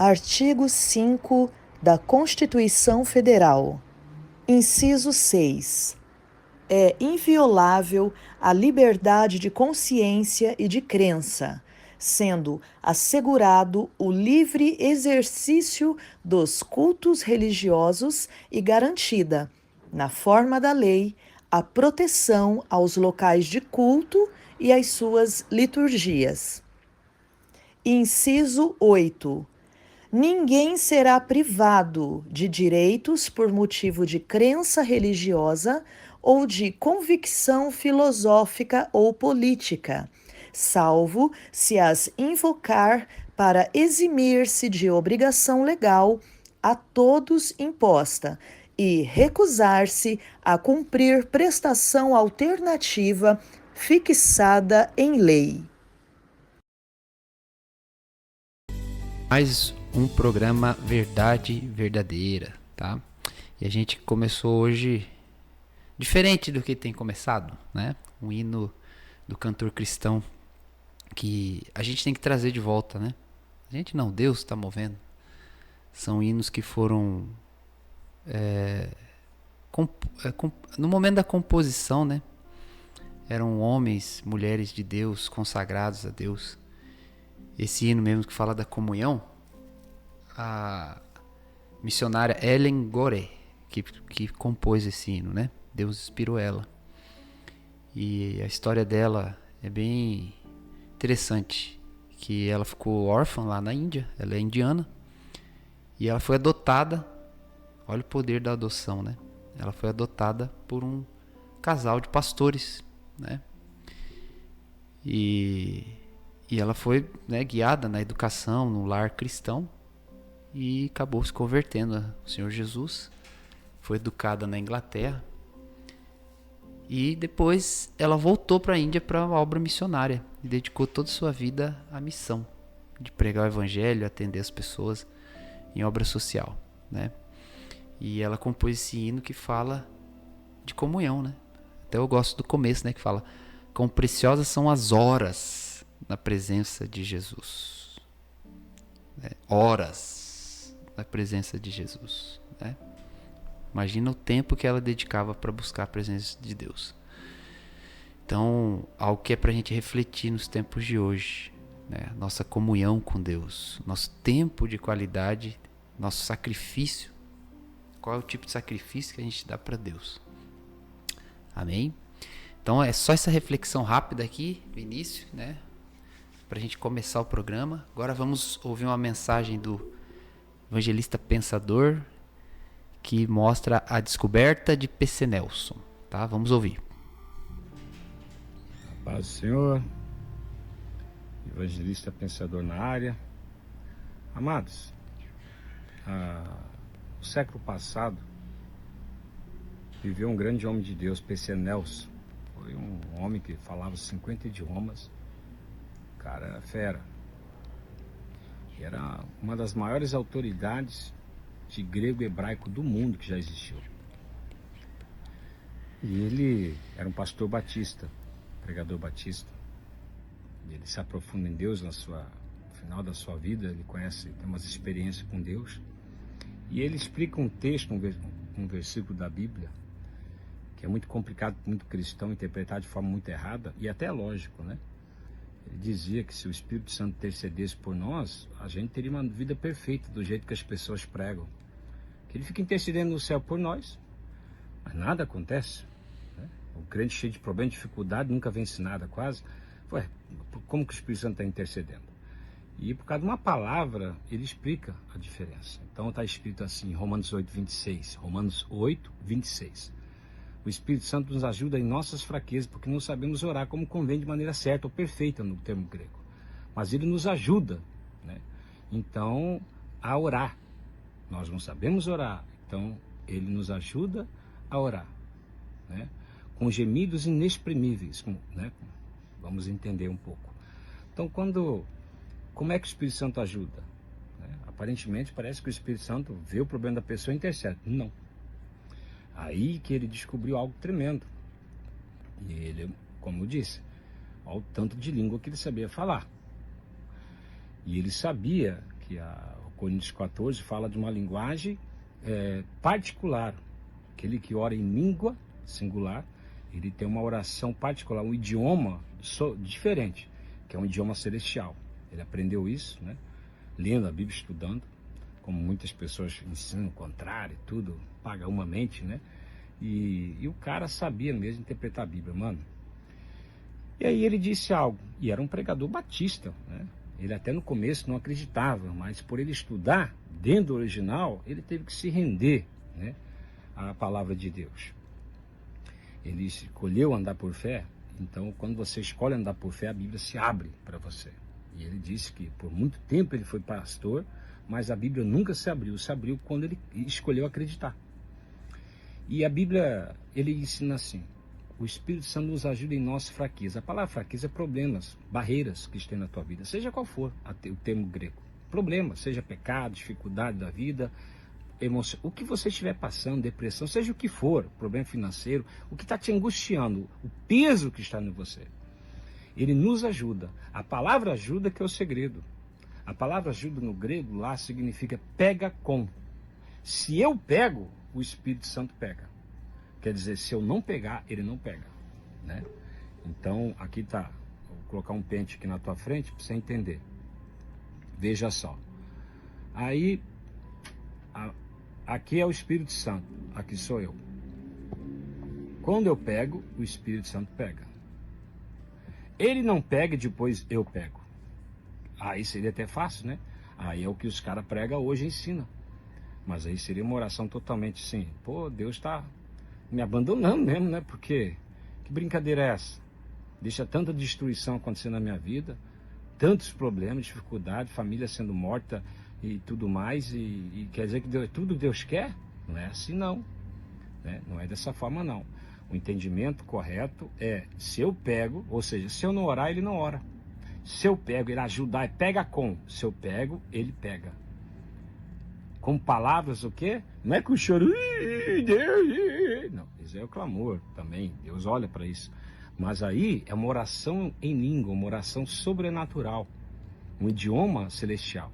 Artigo 5 da Constituição Federal. Inciso 6. É inviolável a liberdade de consciência e de crença, sendo assegurado o livre exercício dos cultos religiosos e garantida, na forma da lei, a proteção aos locais de culto e às suas liturgias. Inciso 8. Ninguém será privado de direitos por motivo de crença religiosa ou de convicção filosófica ou política, salvo se as invocar para eximir-se de obrigação legal a todos imposta e recusar-se a cumprir prestação alternativa fixada em lei. Mais um programa Verdade Verdadeira, tá? E a gente começou hoje diferente do que tem começado, né? Um hino do cantor cristão que a gente tem que trazer de volta, né? A gente não, Deus está movendo. São hinos que foram no momento da composição, né? Eram homens, mulheres de Deus, consagrados a Deus. Esse hino mesmo que fala da comunhão, a missionária Ellen Gore que compôs esse hino, né? Deus inspirou ela. E a história dela é bem interessante, que ela ficou órfã lá na Índia, ela é indiana, e ela foi adotada. Olha o poder da adoção, né? Ela foi adotada por um casal de pastores, né? E ela foi, né, guiada na educação, no lar cristão, e acabou se convertendo ao Senhor Jesus. Foi educada na Inglaterra e depois ela voltou para a Índia para a obra missionária e dedicou toda a sua vida à missão de pregar o evangelho, atender as pessoas em obra social, né? E ela compôs esse hino que fala de comunhão, né? Até eu gosto do começo, né, que fala: quão preciosas são as horas na presença de Jesus, né? Horas na presença de Jesus, né? Imagina o tempo que ela dedicava para buscar a presença de Deus. Então, algo que é para a gente refletir nos tempos de hoje, né? Nossa comunhão com Deus, nosso tempo de qualidade, nosso sacrifício. Qual é o tipo de sacrifício que a gente dá para Deus? Amém? Então é só essa reflexão rápida aqui no início, né? Para a gente começar o programa. Agora vamos ouvir uma mensagem do evangelista pensador que mostra a descoberta de P.C. Nelson, tá? Vamos ouvir. Paz do Senhor, evangelista pensador na área. Amados, no século passado viveu um grande homem de Deus, P.C. Nelson. Foi um homem que falava 50 idiomas. O cara era fera. E era uma das maiores autoridades de grego e hebraico do mundo que já existiu. E ele era um pastor batista, pregador batista. Ele se aprofunda em Deus no final da sua vida. Ele tem umas experiências com Deus. E ele explica um texto, um versículo da Bíblia, que é muito complicado para muito cristão interpretar de forma muito errada, e até lógico, né? Ele dizia que se o Espírito Santo intercedesse por nós, a gente teria uma vida perfeita, do jeito que as pessoas pregam. Que ele fica intercedendo no céu por nós, mas nada acontece, né? O crente cheio de problemas, dificuldade, nunca vence nada quase. Ué, como que o Espírito Santo está intercedendo? E por causa de uma palavra, ele explica a diferença. Então está escrito assim, Romanos 8, 26. Romanos 8, 26. O Espírito Santo nos ajuda em nossas fraquezas, porque não sabemos orar como convém de maneira certa ou perfeita no termo grego. Mas ele nos ajuda, né? Então, a orar. Nós não sabemos orar, então ele nos ajuda a orar, né? Com gemidos inexprimíveis, né? Vamos entender um pouco. Então, como é que o Espírito Santo ajuda? Aparentemente parece que o Espírito Santo vê o problema da pessoa e intercede. Não. Aí que ele descobriu algo tremendo. E ele, como eu disse, olha o tanto de língua que ele sabia falar. E ele sabia que Coríntios 14 fala de uma linguagem particular. Aquele que ora em língua singular, ele tem uma oração particular, um idioma diferente, que é um idioma celestial. Ele aprendeu isso, né? Lendo a Bíblia, estudando, como muitas pessoas ensinam o contrário, tudo, paga uma mente, né? E o cara sabia mesmo interpretar a Bíblia, mano. E aí ele disse algo, e era um pregador batista, né? Ele até no começo não acreditava, mas por ele estudar dentro do original, ele teve que se render, né, à palavra de Deus. Ele escolheu andar por fé, então quando você escolhe andar por fé, a Bíblia se abre para você. E ele disse que por muito tempo ele foi pastor, mas a Bíblia nunca se abriu quando ele escolheu acreditar. E a Bíblia, ele ensina assim: o Espírito Santo nos ajuda em nossa fraqueza. A palavra fraqueza é problemas, barreiras que estão na tua vida, seja qual for o termo grego. Problema, seja pecado, dificuldade da vida, emoção, o que você estiver passando, depressão, seja o que for, problema financeiro, o que está te angustiando, o peso que está em você. Ele nos ajuda. A palavra ajuda que é o segredo. A palavra ajuda no grego lá significa pega com. Se eu pego, o Espírito Santo pega. Quer dizer, se eu não pegar, ele não pega, né? Então, aqui tá, vou colocar um pente aqui na tua frente para você entender. Veja só. Aí, aqui é o Espírito Santo, aqui sou eu. Quando eu pego, o Espírito Santo pega. Ele não pega e depois eu pego. Aí seria até fácil, né? Aí é o que os caras pregam hoje e ensinam. Mas aí seria uma oração totalmente assim, pô, Deus está me abandonando mesmo, né? Porque que brincadeira é essa? Deixa tanta destruição acontecendo na minha vida, tantos problemas, dificuldade, família sendo morta e tudo mais, e quer dizer que tudo Deus quer? Não é assim não, né? Não é dessa forma não. O entendimento correto é, se eu pego, ou seja, se eu não orar, ele não ora. Se eu pego, ele ajudar, pega com. Se eu pego, ele pega. Com palavras o quê? Não é com choro, não, isso é o clamor também, Deus olha para isso. Mas aí é uma oração em língua, uma oração sobrenatural, um idioma celestial.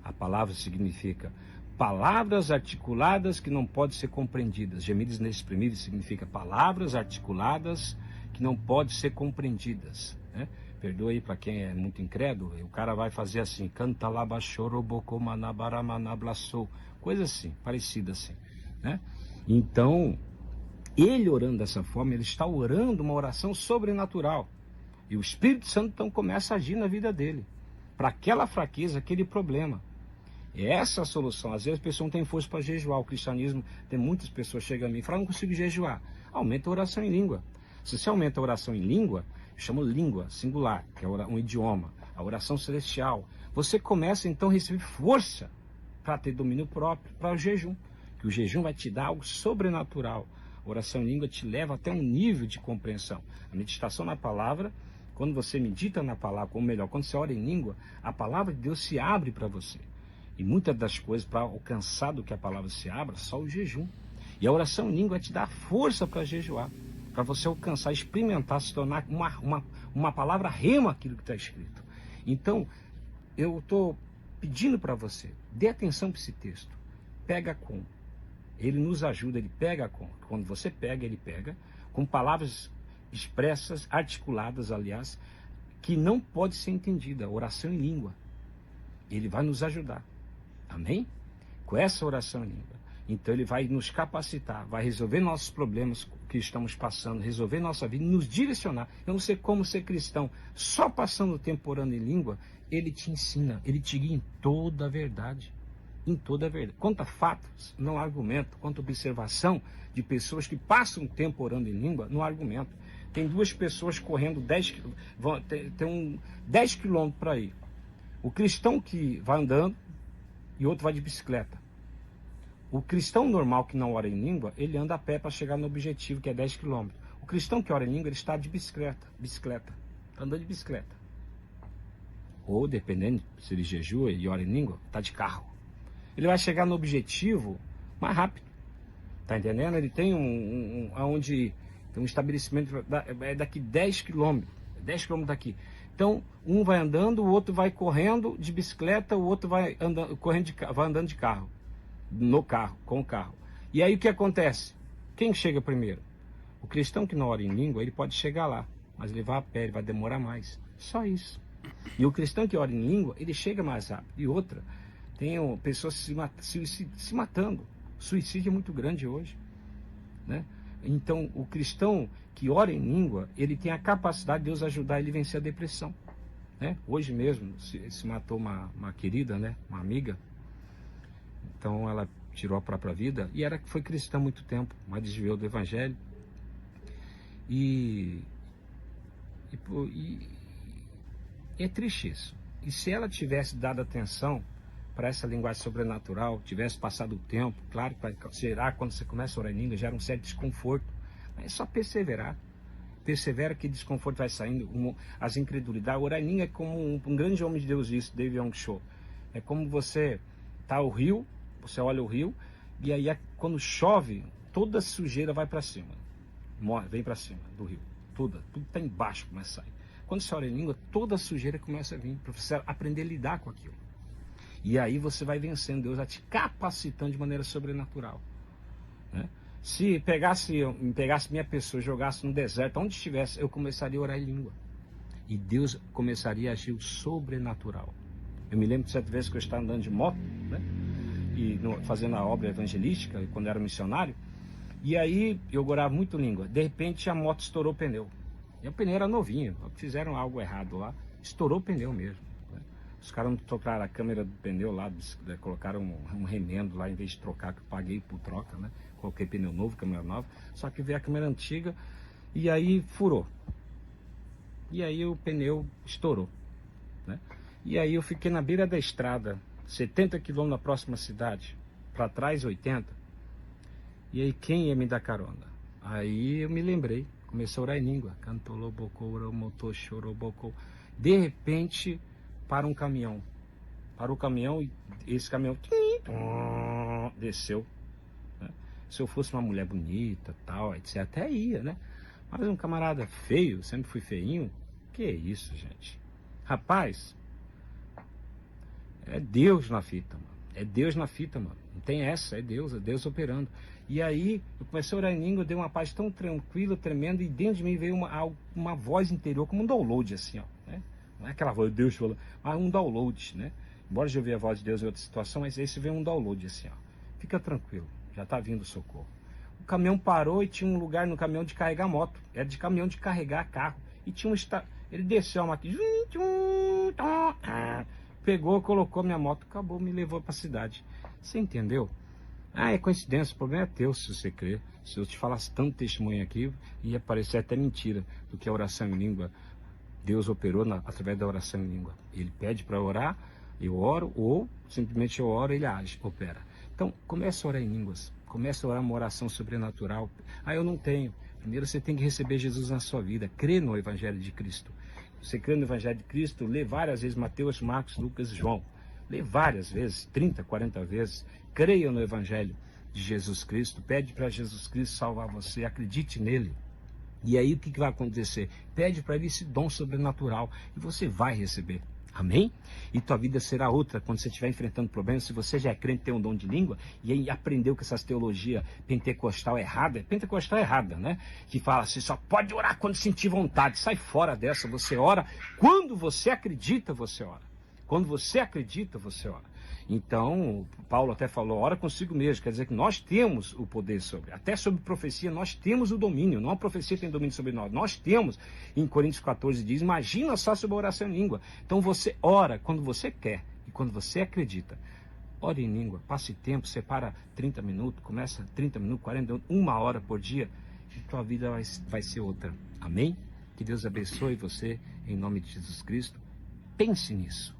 A palavra significa palavras articuladas que não podem ser compreendidas. Gemidos inexprimíveis significa palavras articuladas que não podem ser compreendidas, né? Perdoa aí para quem é muito incrédulo, o cara vai fazer assim, canta lá coisa assim, parecida assim, né? Então, ele orando dessa forma, ele está orando uma oração sobrenatural. E o Espírito Santo então começa a agir na vida dele, para aquela fraqueza, aquele problema. E essa é a solução. Às vezes a pessoa não tem força para jejuar. O cristianismo, tem muitas pessoas que chegam a mim e falam, não consigo jejuar. Aumenta a oração em língua. Se você aumenta a oração em língua, eu chamo língua singular, que é um idioma, a oração celestial, você começa então a receber força para ter domínio próprio, para o jejum. Que o jejum vai te dar algo sobrenatural. A oração em língua te leva até um nível de compreensão. A meditação na palavra, quando você medita na palavra, ou melhor, quando você ora em língua, a palavra de Deus se abre para você. E muitas das coisas, para alcançar do que a palavra se abra, só o jejum. E a oração em língua vai te dar força para jejuar, para você alcançar, experimentar, se tornar uma palavra rema aquilo que está escrito. Então, eu estou pedindo para você, dê atenção para esse texto. Pega com. Ele nos ajuda, ele pega com. Quando você pega, ele pega, com palavras expressas, articuladas, aliás, que não pode ser entendida. Oração em língua. Ele vai nos ajudar. Amém? Com essa oração em língua. Então ele vai nos capacitar, vai resolver nossos problemas que estamos passando, resolver nossa vida, nos direcionar. Eu não sei como ser cristão. Só passando o tempo orando em língua, ele te ensina, ele te guia em toda a verdade. Em toda a verdade. Quanto a fatos, não há argumento. Quanto a observação de pessoas que passam tempo orando em língua, não há argumento. Tem duas pessoas correndo 10 quilômetros para ir. O cristão que vai andando e outro vai de bicicleta. O cristão normal que não ora em língua, ele anda a pé para chegar no objetivo, que é 10 quilômetros. O cristão que ora em língua, ele está de bicicleta. Está andando de bicicleta. Ou, dependendo, se ele jejua e ora em língua, está de carro. Ele vai chegar no objetivo mais rápido. Tá entendendo? Ele tem onde tem um estabelecimento daqui 10 quilômetros. 10 quilômetros daqui. Então, um vai andando, o outro vai correndo de bicicleta, o outro vai andando, vai andando de carro, com o carro. E aí o que acontece? Quem chega primeiro? O cristão que não ora em língua, ele pode chegar lá, mas ele vai a pé, ele vai demorar mais. Só isso. E o cristão que ora em língua, ele chega mais rápido. E outra, tem pessoas se matando. O suicídio é muito grande hoje, né? Então, o cristão que ora em língua, ele tem a capacidade de Deus ajudar ele a vencer a depressão, né? Hoje mesmo se matou uma querida, né? Uma amiga. Então, ela tirou a própria vida e foi cristã há muito tempo, mas desviou do evangelho. E é triste isso. E se ela tivesse dado atenção para essa linguagem sobrenatural, tivesse passado o tempo, claro que vai gerar, quando você começa a orar em língua, gera um certo desconforto. Mas é só perseverar. Persevera que desconforto vai saindo. As incredulidades. Orar em língua é como um grande homem de Deus disse, David Young Cho. É como você tá o rio, você olha o rio, e aí quando chove, toda a sujeira vai para cima. Vem para cima do rio. Tudo tá embaixo, começa a sair. Quando você ora em língua, toda a sujeira começa a vir, para você aprender a lidar com aquilo. E aí você vai vencendo, Deus vai te capacitando de maneira sobrenatural, né? Se pegasse minha pessoa, jogasse no deserto, onde estivesse, eu começaria a orar em língua. E Deus começaria a agir o sobrenatural. Eu me lembro de certa vez que eu estava andando de moto, né? E fazendo a obra evangelística, quando eu era missionário. E aí eu orava muito língua. De repente a moto estourou o pneu. E o pneu era novinho, fizeram algo errado lá. Estourou o pneu mesmo, né? Os caras não trocaram a câmera do pneu lá, colocaram um remendo lá, em vez de trocar, que eu paguei por troca, né? Coloquei pneu novo, câmera nova. Só que veio a câmera antiga e aí furou. E aí o pneu estourou, né? E aí eu fiquei na beira da estrada, 70 km na próxima cidade, para trás 80. E aí quem ia me dar carona? Aí eu me lembrei, comecei a orar em língua. De repente, para um caminhão. Parou o caminhão e esse caminhão desceu, né? Se eu fosse uma mulher bonita, tal, etc, até ia, né? Mas um camarada feio, sempre fui feinho, que isso, gente? Rapaz, é Deus na fita, mano. É Deus na fita, mano. Não tem essa, é Deus operando. E aí, eu comecei a orar em língua, dei uma paz tão tranquila, tremenda, e dentro de mim veio uma voz interior, como um download, assim, ó, né? Não é aquela voz de Deus falando, mas um download, né? Embora eu ouvi a voz de Deus em outra situação, mas esse veio um download, assim, ó. Fica tranquilo, já tá vindo o socorro. O caminhão parou e tinha um lugar no caminhão de carregar moto. Era de caminhão de carregar carro. E tinha ele desceu a máquina, pegou, colocou minha moto, acabou, me levou para a cidade. Você entendeu? Ah, é coincidência, o problema é teu se você crer. Se eu te falasse tanto testemunho aqui, ia parecer até mentira do que a oração em língua. Deus operou através da oração em língua. Ele pede para orar, eu oro, ou simplesmente eu oro, ele age, opera. Então, comece a orar em línguas, comece a orar uma oração sobrenatural. Ah, eu não tenho. Primeiro você tem que receber Jesus na sua vida, crer no Evangelho de Cristo. Você crê no Evangelho de Cristo, lê várias vezes Mateus, Marcos, Lucas e João. Lê várias vezes, 30, 40 vezes. Creia no Evangelho de Jesus Cristo. Pede para Jesus Cristo salvar você. Acredite nele. E aí o que vai acontecer? Pede para ele esse dom sobrenatural. E você vai receber. Amém? E tua vida será outra quando você estiver enfrentando problemas. Se você já é crente, tem um dom de língua, e aí aprendeu com essas teologias pentecostal errada, né? Que fala, você só pode orar quando sentir vontade. Sai fora dessa, você ora. Quando você acredita, você ora. Quando você acredita, você ora. Então, Paulo até falou, ora consigo mesmo. Quer dizer que nós temos o poder até sobre profecia, nós temos o domínio. Não a profecia tem domínio sobre nós. Nós temos, em Coríntios 14 diz, imagina só sobre a oração em língua. Então você ora quando você quer e quando você acredita. Ore em língua, passe tempo, separa 30 minutos, começa 30 minutos, 40 minutos, 1 hora por dia, e tua vida vai ser outra. Amém? Que Deus abençoe você, em nome de Jesus Cristo. Pense nisso.